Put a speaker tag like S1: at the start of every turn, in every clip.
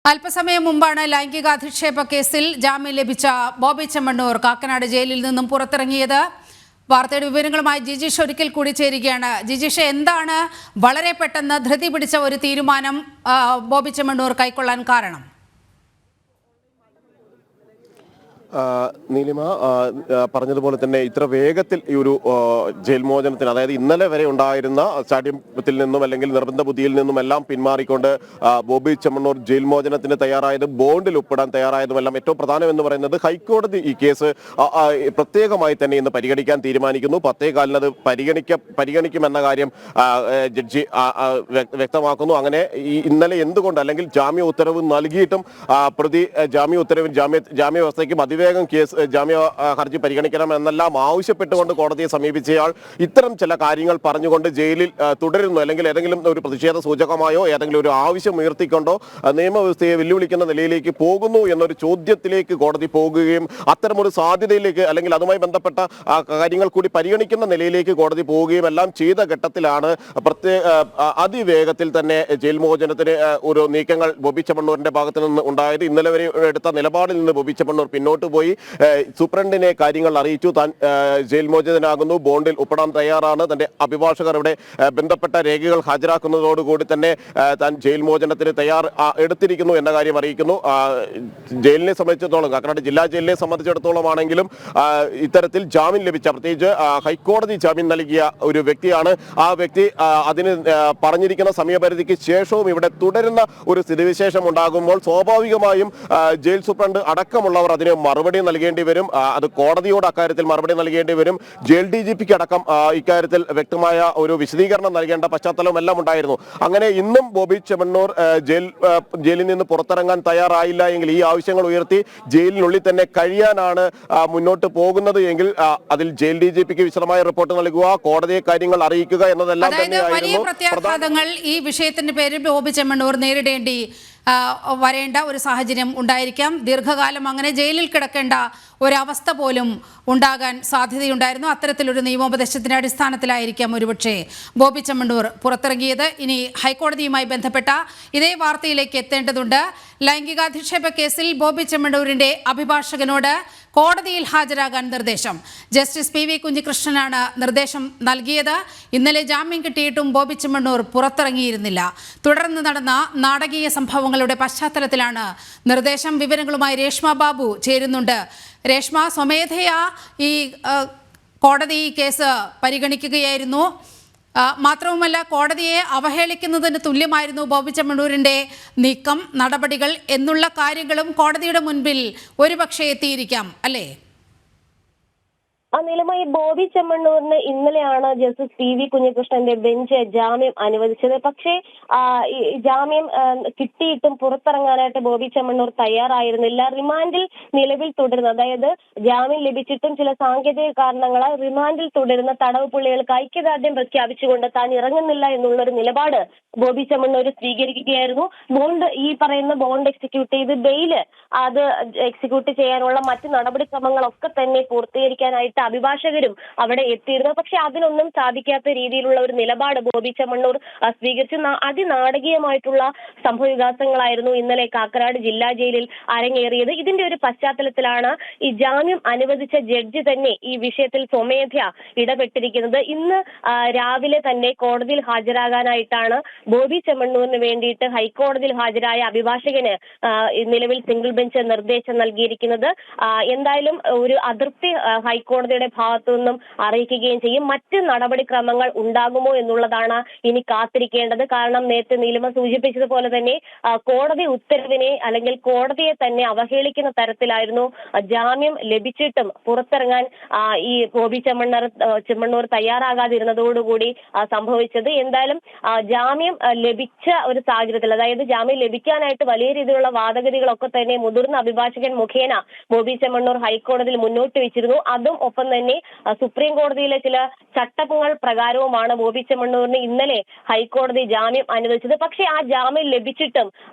S1: അല്പസമയം മുമ്പാണ് ലൈംഗികാധിക്ഷേപ കേസിൽ ജാമ്യം ലഭിച്ച ബോബി ചെമ്മണ്ണൂർ കാക്കനാട് ജയിലിൽ നിന്നും പുറത്തിറങ്ങിയത്. വാർത്തയുടെ വിവരങ്ങളുമായി ജിജീഷ് ഒരിക്കൽ കൂടി ചേരുകയാണ്. ജിജീഷ്, എന്താണ് വളരെ പെട്ടെന്ന് ധൃതി പിടിച്ച ഒരു തീരുമാനം ബോബി ചെമ്മണ്ണൂർ കൈക്കൊള്ളാൻ കാരണം?
S2: നീലിമ പറഞ്ഞതുപോലെ തന്നെ ഇത്ര വേഗത്തിൽ ഈ ഒരു ജയിൽ മോചനത്തിന്, അതായത് ഇന്നലെ വരെ ഉണ്ടായിരുന്ന സ്റ്റാഡിയത്തിൽ നിന്നും അല്ലെങ്കിൽ നിർബന്ധ ബുദ്ധിയിൽ നിന്നും എല്ലാം പിന്മാറിക്കൊണ്ട് ബോബി ചെമ്മണ്ണൂർ ജയിൽ മോചനത്തിന് തയ്യാറായത്, ബോണ്ടിൽ ഒപ്പിടാൻ തയ്യാറായതുമെല്ലാം ഏറ്റവും പ്രധാനം എന്ന് പറയുന്നത് ഹൈക്കോടതി ഈ കേസ് പ്രത്യേകമായി തന്നെ ഇന്ന് പരിഗണിക്കാൻ തീരുമാനിക്കുന്നു. 10:15 അത് പരിഗണിക്കുമെന്ന കാര്യം ജഡ്ജി വ്യക്തമാക്കുന്നു. അങ്ങനെ ഈ ഇന്നലെ എന്തുകൊണ്ട്, അല്ലെങ്കിൽ ജാമ്യ ഉത്തരവ് നൽകിയിട്ടും പ്രതി ജാമ്യ വ്യവസ്ഥയ്ക്കും വേഗം കേസ് ജാമ്യ ഹർജി പരിഗണിക്കണം എന്നെല്ലാം ആവശ്യപ്പെട്ടുകൊണ്ട് കോടതിയെ സമീപിച്ചയാൾ ഇത്തരം ചില കാര്യങ്ങൾ പറഞ്ഞുകൊണ്ട് ജയിലിൽ തുടരുന്നു, അല്ലെങ്കിൽ ഏതെങ്കിലും ഒരു പ്രതിഷേധ സൂചകമായോ ഏതെങ്കിലും ഒരു ആവശ്യം ഉയർത്തിക്കൊണ്ടോ നിയമവ്യവസ്ഥയെ വെല്ലുവിളിക്കുന്ന നിലയിലേക്ക് പോകുന്നു എന്നൊരു ചോദ്യത്തിലേക്ക് കോടതി പോകുകയും അത്തരമൊരു സാധ്യതയിലേക്ക്, അല്ലെങ്കിൽ അതുമായി ബന്ധപ്പെട്ട കാര്യങ്ങൾ കൂടി പരിഗണിക്കുന്ന നിലയിലേക്ക് കോടതി പോവുകയും എല്ലാം ചെയ്ത ഘട്ടത്തിലാണ് അതിവേഗത്തിൽ തന്നെ ജയിൽ മോചനത്തിന് ഒരു നീക്കങ്ങൾ ബോബി ചെമ്മണ്ണൂരിന്റെ ഭാഗത്ത് നിന്ന് ഉണ്ടായത്. ഇന്നലെ വരെ എടുത്ത നിലപാടിൽ നിന്ന് ബോബി ചെമ്മണ്ണൂർ പിന്നോട്ട് പോയി സൂപ്രണ്ടിനെ കാര്യങ്ങൾ അറിയിച്ചു. താൻ ജയിൽ മോചിതനാകുന്നു, ബോണ്ടിൽ ഒപ്പിടാൻ തയ്യാറാണ്, തന്റെ അഭിഭാഷകർ ഇവിടെ ബന്ധപ്പെട്ട രേഖകൾ ഹാജരാക്കുന്നതോടുകൂടി തന്നെ താൻ ജയിൽ മോചനത്തിന് എടുത്തിരിക്കുന്നു എന്ന കാര്യം അറിയിക്കുന്നു. ജയിലിനെ സംബന്ധിച്ചിടത്തോളം, കാക്കനാട് ജില്ലാ ജയിലിനെ സംബന്ധിച്ചിടത്തോളം ആണെങ്കിലും ഇത്തരത്തിൽ ജാമ്യം ലഭിച്ച, പ്രത്യേകിച്ച് ഹൈക്കോടതി ജാമ്യം നൽകിയ ഒരു വ്യക്തിയാണ്. ആ വ്യക്തി അതിന് പറഞ്ഞിരിക്കുന്ന സമയപരിധിക്ക് ശേഷവും ഇവിടെ തുടരുന്ന ഒരു സ്ഥിതിവിശേഷം ഉണ്ടാകുമ്പോൾ സ്വാഭാവികമായും ജയിൽ സൂപ്രണ്ട് അടക്കമുള്ളവർ അതിന് മറുപടി നൽകേണ്ടി വരും. അത് കോടതിയോട് അക്കാര്യത്തിൽ മറുപടി നൽകേണ്ടി വരും. ജയിൽ DGPക്ക് അടക്കം ഇക്കാര്യത്തിൽ വ്യക്തമായ ഒരു വിശദീകരണം നൽകേണ്ട പശ്ചാത്തലം എല്ലാം ഉണ്ടായിരുന്നു. അങ്ങനെ ഇന്നും ബോബി ചെമ്മണ്ണൂർ ജയിലിൽ നിന്ന് പുറത്തിറങ്ങാൻ തയ്യാറായില്ല എങ്കിൽ, ഈ ആവശ്യങ്ങൾ ഉയർത്തി ജയിലിനുള്ളിൽ തന്നെ കഴിയാനാണ് മുന്നോട്ട് പോകുന്നത് എങ്കിൽ അതിൽ ജയിൽ DGPക്ക് വിശദമായ റിപ്പോർട്ട് നൽകുക, കോടതിയെ കാര്യങ്ങൾ അറിയിക്കുക എന്നതെല്ലാം തന്നെയായിരുന്നു
S1: പ്രത്യാഘാതങ്ങൾ ഈ വിഷയത്തിന്റെ പേരിൽ ബോബി ചെമ്മണ്ണൂർ നേരിടേണ്ടി വരേണ്ട ഒരു സാഹചര്യം ഉണ്ടായിരിക്കാം. ദീർഘകാലം അങ്ങനെ ജയിലിൽ കിടക്കേണ്ട ഒരവസ്ഥ പോലും ഉണ്ടാകാൻ സാധ്യതയുണ്ടായിരുന്നു. അത്തരത്തിലൊരു നിയമോപദേശത്തിന്റെ അടിസ്ഥാനത്തിലായിരിക്കാം ഒരുപക്ഷെ ബോബി ചെമ്മണ്ണൂർ പുറത്തിറങ്ങിയത്. ഇനി ഹൈക്കോടതിയുമായി ബന്ധപ്പെട്ട ഇതേ വാർത്തയിലേക്ക് എത്തേണ്ടതുണ്ട്. ലൈംഗികാധിക്ഷേപ കേസിൽ ബോബി ചെമ്മണ്ണൂരിന്റെ അഭിഭാഷകനോട് കോടതിയിൽ ഹാജരാകാൻ നിർദ്ദേശം. ജസ്റ്റിസ് PV കുഞ്ഞികൃഷ്ണനാണ് നിർദ്ദേശം നൽകിയത്. ഇന്നലെ ജാമ്യം കിട്ടിയിട്ടും ബോബി ചെമ്മണ്ണൂർ പുറത്തിറങ്ങിയിരുന്നില്ല. തുടർന്ന് നടന്ന നാടകീയ സംഭവങ്ങളുടെ പശ്ചാത്തലത്തിലാണ് നിർദ്ദേശം. വിവരങ്ങളുമായി രേഷ്മ ബാബു ചേരുന്നുണ്ട്. രേഷ്മ, സ്വമേധയാ ഈ കോടതി കേസ് പരിഗണിക്കുകയായിരുന്നു. മാത്രവുമല്ല, കോടതിയെ അവഹേളിക്കുന്നതിന് തുല്യമായിരുന്നു ബോബി ചെമ്മണ്ണൂരിന്റെ നീക്കം, നടപടികൾ എന്നുള്ള കാര്യങ്ങളും കോടതിയുടെ മുൻപിൽ ഒരുപക്ഷെ എത്തിയിരിക്കാം, അല്ലേ?
S3: നിലമായി ബോബി ചെമ്മണ്ണൂരിന് ഇന്നലെയാണ് ജസ്റ്റിസ് PV കുഞ്ഞികൃഷ്ണന്റെ ബെഞ്ച് ജാമ്യം അനുവദിച്ചത്. പക്ഷേ ജാമ്യം കിട്ടിയിട്ടും പുറത്തിറങ്ങാനായിട്ട് ബോബി ചെമ്മണ്ണൂർ തയ്യാറായിരുന്നില്ല. റിമാൻഡിൽ നിലവിൽ തുടരുന്ന, അതായത് ജാമ്യം ലഭിച്ചിട്ടും ചില സാങ്കേതിക കാരണങ്ങളാൽ റിമാൻഡിൽ തുടരുന്ന തടവ് പുള്ളികൾക്ക് ഐക്യദാർഢ്യം പ്രഖ്യാപിച്ചുകൊണ്ട് താൻ ഇറങ്ങുന്നില്ല എന്നുള്ളൊരു നിലപാട് ബോബി ചെമ്മണ്ണൂർ സ്വീകരിക്കുകയായിരുന്നു. ഈ പറയുന്ന ബോണ്ട് എക്സിക്യൂട്ട് ചെയ്ത് ബെയില് അത് എക്സിക്യൂട്ട് ചെയ്യാനുള്ള മറ്റ് നടപടിക്രമങ്ങളൊക്കെ തന്നെ പൂർത്തീകരിക്കാനായിട്ട് അഭിഭാഷകരും അവിടെ എത്തിയിരുന്നു. പക്ഷെ അതിനൊന്നും സാധിക്കാത്ത രീതിയിലുള്ള ഒരു നിലപാട് ബോബി ചെമ്മണ്ണൂർ സ്വീകരിച്ചു. അതിനാടകീയമായിട്ടുള്ള സംഭവവികാസങ്ങളായിരുന്നു ഇന്നലെ കാക്കനാട് ജില്ലാ ജയിലിൽ അരങ്ങേറിയത്. ഇതിന്റെ ഒരു പശ്ചാത്തലത്തിലാണ് ഈ ജാമ്യം അനുവദിച്ച ജഡ്ജി തന്നെ ഈ വിഷയത്തിൽ സ്വമേധയാ ഇടപെട്ടിരിക്കുന്നത്. ഇന്ന് രാവിലെ തന്നെ കോടതിയിൽ ഹാജരാകാനായിട്ടാണ് ബോബി ചെമ്മണ്ണൂരിന് വേണ്ടിയിട്ട് ഹൈക്കോടതിയിൽ ഹാജരായ അഭിഭാഷകന് നിലവിൽ സിംഗിൾ ബെഞ്ച് നിർദ്ദേശം നൽകിയിരിക്കുന്നത്. എന്തായാലും ഒരു അതൃപ്തി ഹൈക്കോടതിയുടെ ഭാഗത്തു നിന്നും അറിയിക്കുകയും ചെയ്യും. മറ്റ് നടപടിക്രമങ്ങൾ ഉണ്ടാകുമോ എന്നുള്ളതാണ് ഇനി കാത്തിരിക്കേണ്ടത്. കാരണം നേരത്തെ നീലിമ സൂചിപ്പിച്ചതുപോലെ തന്നെ കോടതി ഉത്തരവിനെ, അല്ലെങ്കിൽ കോടതിയെ തന്നെ അവഹേളിക്കുന്ന തരത്തിലായിരുന്നു ജാമ്യം ലഭിച്ചിട്ടും പുറത്തിറങ്ങാൻ ഈ ബോബി ചെമ്മണ്ണൂർ തയ്യാറാകാതിരുന്നതോടുകൂടി സംഭവിച്ചത്. എന്തായാലും ജാമ്യം ലഭിച്ച ഒരു സാഹചര്യത്തിൽ, അതായത് ജാമ്യം ലഭിക്കാനായിട്ട് വലിയ രീതിയിലുള്ള വാദഗതികളൊക്കെ തന്നെ മുതിർന്ന അഭിഭാഷകൻ മുഖേന ബോബി ചെമ്മണ്ണൂർ ഹൈക്കോടതിയിൽ മുന്നോട്ട് വെച്ചിരുന്നു. അതും അതോടൊപ്പം തന്നെ സുപ്രീം കോടതിയിലെ ചില ചട്ടങ്ങൾ പ്രകാരവുമാണ് ബോബി ചെമ്മണ്ണൂരിന് ഇന്നലെ ഹൈക്കോടതി ജാമ്യം അനുവദിച്ചത്. പക്ഷേ ആ ജാമ്യം ലഭിച്ചിട്ടും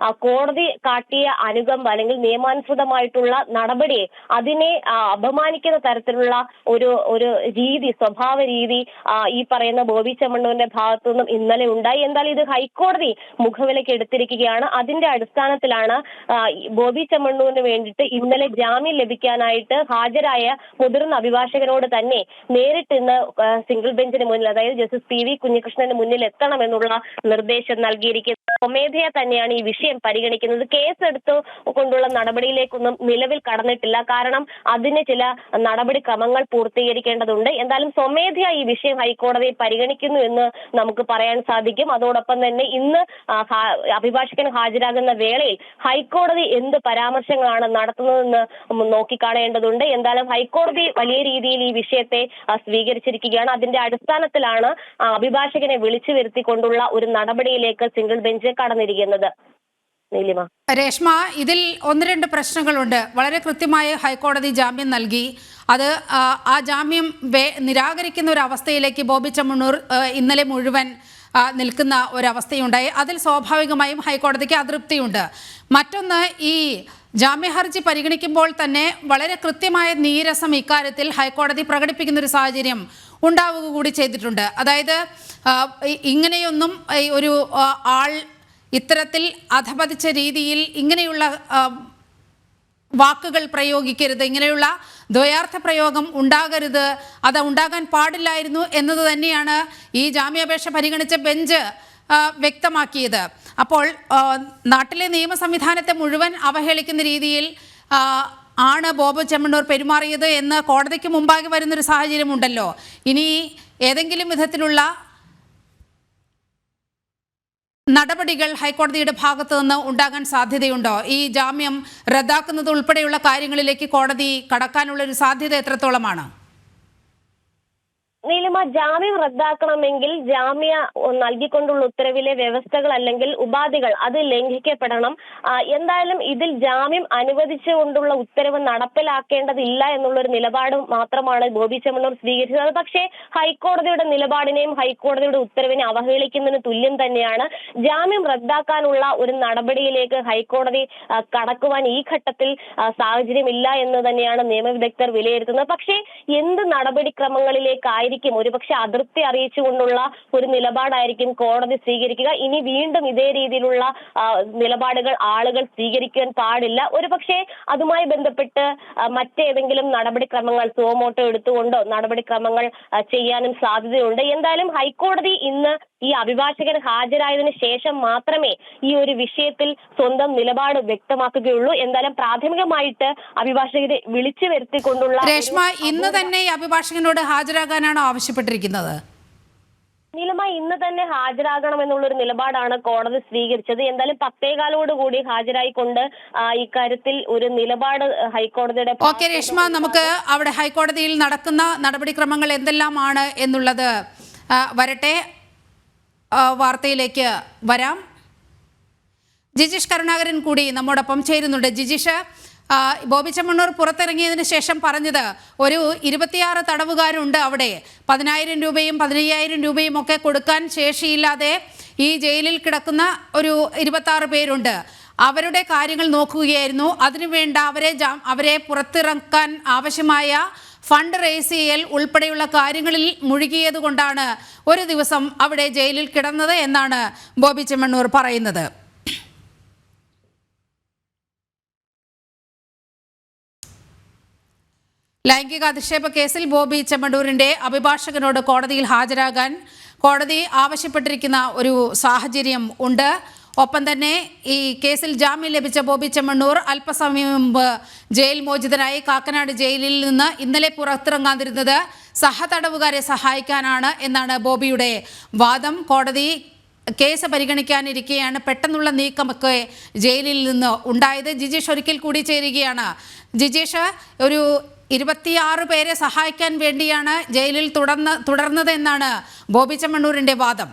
S3: കോടതി കാട്ടിയ അനുകമ്പ അല്ലെങ്കിൽ നിയമാനുസൃതമായിട്ടുള്ള നടപടിയെ അതിനെ അപമാനിക്കുന്ന തരത്തിലുള്ള ഒരു രീതി, സ്വഭാവ രീതി ഈ പറയുന്ന ബോബി ചെമ്മണ്ണൂരിന്റെ ഭാഗത്തു നിന്നും ഇന്നലെ ഉണ്ടായി. എന്നാൽ ഇത് ഹൈക്കോടതി മുഖവിലയ്ക്ക് എടുത്തിരിക്കുകയാണ്. അതിന്റെ അടിസ്ഥാനത്തിലാണ് ബോബി ചെമ്മണ്ണൂരിന് വേണ്ടിയിട്ട് ഇന്നലെ ജാമ്യം ലഭിക്കാനായിട്ട് ഹാജരായ മുതിർന്ന അഭിഭാഷകനോട് തന്നെ നേരിട്ട് ഇന്ന് സിംഗിൾ ബെഞ്ചിന് മുന്നിൽ, അതായത് ജസ്റ്റിസ് പി വി കുഞ്ഞികൃഷ്ണന് മുന്നിൽ എത്തണമെന്നുള്ള നിർദ്ദേശം നൽകിയിരിക്കുന്നത്. സ്വമേധയാ തന്നെയാണ് ഈ വിഷയം പരിഗണിക്കുന്നത്. കേസെടുത്തു കൊണ്ടുള്ള നടപടിയിലേക്കൊന്നും നിലവിൽ കടന്നിട്ടില്ല. കാരണം അതിന് ചില നടപടിക്രമങ്ങൾ പൂർത്തീകരിക്കേണ്ടതുണ്ട്. എന്തായാലും സ്വമേധയാ ഈ വിഷയം ഹൈക്കോടതി പരിഗണിക്കുന്നു എന്ന് നമുക്ക് പറയാൻ സാധിക്കും. അതോടൊപ്പം തന്നെ ഇന്ന് അഭിഭാഷകൻ ഹാജരാകുന്ന വേളയിൽ ഹൈക്കോടതി എന്ത് പരാമർശങ്ങളാണ് നടത്തുന്നതെന്ന് നോക്കിക്കാണേണ്ടതുണ്ട്. എന്തായാലും ഹൈക്കോടതി വലിയ രീതിയിൽ ഈ വിഷയത്തെ സ്വീകരിച്ചിരിക്കുകയാണ്. അതിന്റെ അടിസ്ഥാനത്തിലാണ് അഭിഭാഷകനെ വിളിച്ചു വരുത്തിക്കൊണ്ടുള്ള ഒരു നടപടിയിലേക്ക് സിംഗിൾ ബെഞ്ച് കടന്നിരിക്കുന്നത്. നീലിമ,
S1: രേഷ്മ, ഇതിൽ ഒന്ന് രണ്ട് പ്രശ്നങ്ങളുണ്ട്. വളരെ കൃത്യമായി ഹൈക്കോടതി ജാമ്യം നൽകി. അത് ആ ജാമ്യം നിരാകരിക്കുന്ന ഒരു അവസ്ഥയിലേക്ക് ബോബി ചെമ്മണ്ണൂർ ഇന്നലെ മുഴുവൻ നിൽക്കുന്ന ഒരവസ്ഥയുണ്ടായി. അതിൽ സ്വാഭാവികമായും ഹൈക്കോടതിക്ക് അതൃപ്തിയുണ്ട്. മറ്റൊന്ന്, ഈ ജാമ്യ ഹർജി പരിഗണിക്കുമ്പോൾ തന്നെ വളരെ കൃത്യമായ നീരസം ഇക്കാര്യത്തിൽ ഹൈക്കോടതി പ്രകടിപ്പിക്കുന്ന ഒരു സാഹചര്യം ഉണ്ടാവുക കൂടി ചെയ്തിട്ടുണ്ട്. അതായത് ഇങ്ങനെയൊന്നും ഒരു ആൾ ഇത്തരത്തിൽ അധപതിച്ച രീതിയിൽ ഇങ്ങനെയുള്ള വാക്കുകൾ പ്രയോഗിക്കരുത്, ഇങ്ങനെയുള്ള ദ്വയാർത്ഥ പ്രയോഗം ഉണ്ടാകരുത്, അത് ഉണ്ടാകാൻ പാടില്ലായിരുന്നു എന്നത് തന്നെയാണ് ഈ ജാമ്യാപേക്ഷ പരിഗണിച്ച ബെഞ്ച് വ്യക്തമാക്കിയത്. അപ്പോൾ നാട്ടിലെ നിയമ സംവിധാനത്തെ മുഴുവൻ അവഹേളിക്കുന്ന രീതിയിൽ ആണ് ബോബി ചെമ്മണ്ണൂർ പെരുമാറിയത് എന്ന് കോടതിക്ക് മുമ്പാകെ വരുന്നൊരു സാഹചര്യമുണ്ടല്ലോ. ഇനി ഏതെങ്കിലും വിധത്തിലുള്ള നടപടികൾ ഹൈക്കോടതിയുടെ ഭാഗത്തു നിന്ന് ഉണ്ടാകാൻ സാധ്യതയുണ്ടോ? ഈ ജാമ്യം റദ്ദാക്കുന്നത് ഉൾപ്പെടെയുള്ള കാര്യങ്ങളിലേക്ക് കോടതി കടക്കാനുള്ള ഒരു സാധ്യത എത്രത്തോളമാണ്?
S3: നീലിമ, ജാമ്യം റദ്ദാക്കണമെങ്കിൽ ജാമ്യ നൽകിക്കൊണ്ടുള്ള ഉത്തരവിലെ വ്യവസ്ഥകൾ അല്ലെങ്കിൽ ഉപാധികൾ അത് ലംഘിക്കപ്പെടണം. എന്തായാലും ഇതിൽ ജാമ്യം അനുവദിച്ചുകൊണ്ടുള്ള ഉത്തരവ് നടപ്പിലാക്കേണ്ടതില്ല എന്നുള്ളൊരു നിലപാട് മാത്രമാണ് ബോബി ചെമ്മണ്ണൂർ സ്വീകരിച്ചത്. പക്ഷേ ഹൈക്കോടതിയുടെ നിലപാടിനെയും ഹൈക്കോടതിയുടെ ഉത്തരവിനെ അവഹേളിക്കുന്നതിന് തുല്യം തന്നെയാണ്. ജാമ്യം റദ്ദാക്കാനുള്ള ഒരു നടപടിയിലേക്ക് ഹൈക്കോടതി കടക്കുവാൻ ഈ ഘട്ടത്തിൽ സാഹചര്യമില്ല എന്ന് തന്നെയാണ് നിയമവിദഗ്ധർ വിലയിരുത്തുന്നത്. പക്ഷേ എന്ത് നടപടിക്രമങ്ങളിലേക്കായിരിക്കും ഒരുപക്ഷെ അതൃപ്തി അറിയിച്ചുകൊണ്ടുള്ള ഒരു നിലപാടായിരിക്കും കോടതി സ്വീകരിക്കുക. ഇനി വീണ്ടും ഇതേ രീതിയിലുള്ള നിലപാടുകൾ ആളുകൾ സ്വീകരിക്കാൻ പാടില്ല. ഒരുപക്ഷെ അതുമായി ബന്ധപ്പെട്ട് മറ്റേതെങ്കിലും നടപടിക്രമങ്ങൾ സുവമോട്ടോ എടുത്തുകൊണ്ടോ നടപടിക്രമങ്ങൾ ചെയ്യാനും സാധ്യതയുണ്ട്. എന്തായാലും ഹൈക്കോടതി ഇന്ന് ഈ അഭിഭാഷകൻ ഹാജരായതിനു ശേഷം മാത്രമേ ഈ ഒരു വിഷയത്തിൽ സ്വന്തം നിലപാട് വ്യക്തമാക്കുകയുള്ളൂ. എന്തായാലും പ്രാഥമികമായിട്ട് അഭിഭാഷകരെ വിളിച്ചു വരുത്തിക്കൊണ്ടുള്ള
S1: രേഷ്മ, ഇന്ന് തന്നെ ഈ അഭിഭാഷകനോട് ഹാജരാകാനാണോ ആവശ്യപ്പെട്ടിരിക്കുന്നത്?
S3: നീലമ, ഇന്ന് തന്നെ ഹാജരാകണമെന്നുള്ളൊരു നിലപാടാണ് കോടതി സ്വീകരിച്ചത്. എന്തായാലും 10:15 കൂടി ഹാജരായിക്കൊണ്ട് ഇക്കാര്യത്തിൽ ഒരു നിലപാട് ഹൈക്കോടതിയുടെ.
S1: ഓക്കെ രേഷ്മ, നമുക്ക് അവിടെ ഹൈക്കോടതിയിൽ നടക്കുന്ന നടപടിക്രമങ്ങൾ എന്തെല്ലാമാണ് എന്നുള്ളത് വരട്ടെ. വാർത്തയിലേക്ക് വരാം. ജിജീഷ് കരുണാകരൻ കൂടി നമ്മോടൊപ്പം ചേരുന്നുണ്ട്. ജിജീഷ്, ബോബി ചെമ്മണ്ണൂർ പുറത്തിറങ്ങിയതിന് ശേഷം പറഞ്ഞത് ഒരു 26 തടവുകാരുണ്ട് അവിടെ, 10,000 രൂപയും 15,000 രൂപയും ഒക്കെ കൊടുക്കാൻ ശേഷിയില്ലാതെ ഈ ജയിലിൽ കിടക്കുന്ന ഒരു 26 പേരുണ്ട്. അവരുടെ കാര്യങ്ങൾ നോക്കുകയായിരുന്നു. അതിനുവേണ്ട അവരെ പുറത്തിറക്കാൻ ആവശ്യമായ ഫണ്ട് റേസ് ചെയ്യൽ ഉൾപ്പെടെയുള്ള കാര്യങ്ങളിൽ മുഴുകിയത് കൊണ്ടാണ് ഒരു ദിവസം അവിടെ ജയിലിൽ കിടന്നത് എന്നാണ് ബോബി ചെമ്മണ്ണൂർ പറയുന്നത്. ലൈംഗിക അധിക്ഷേപ കേസിൽ ബോബി ചെമ്മണ്ണൂരിന്റെ അഭിഭാഷകനോട് കോടതിയിൽ ഹാജരാകാൻ കോടതി ആവശ്യപ്പെട്ടിരിക്കുന്ന ഒരു സാഹചര്യം ഉണ്ട്. ഒപ്പം തന്നെ ഈ കേസിൽ ജാമ്യം ലഭിച്ച ബോബി ചെമ്മണ്ണൂർ അല്പസമയം മുമ്പ് ജയിൽ മോചിതനായി കാക്കനാട് ജയിലിൽ നിന്ന് ഇന്നലെ പുറത്തിറങ്ങാതിരുന്നത് സഹതടവുകാരെ സഹായിക്കാനാണ് എന്നാണ് ബോബിയുടെ വാദം. കോടതി കേസ് പരിഗണിക്കാനിരിക്കെയാണ് പെട്ടെന്നുള്ള നീക്കമൊക്കെ ജയിലിൽ നിന്ന് ഉണ്ടായത്. ജിജീഷ് ഒരിക്കൽ കൂടി ചേരുകയാണ്. ജിജീഷ്, ഒരു 26 പേരെ സഹായിക്കാൻ വേണ്ടിയാണ് ജയിലിൽ തുടർന്നത് എന്നാണ് ബോബി ചെമ്മണ്ണൂരിന്റെ വാദം.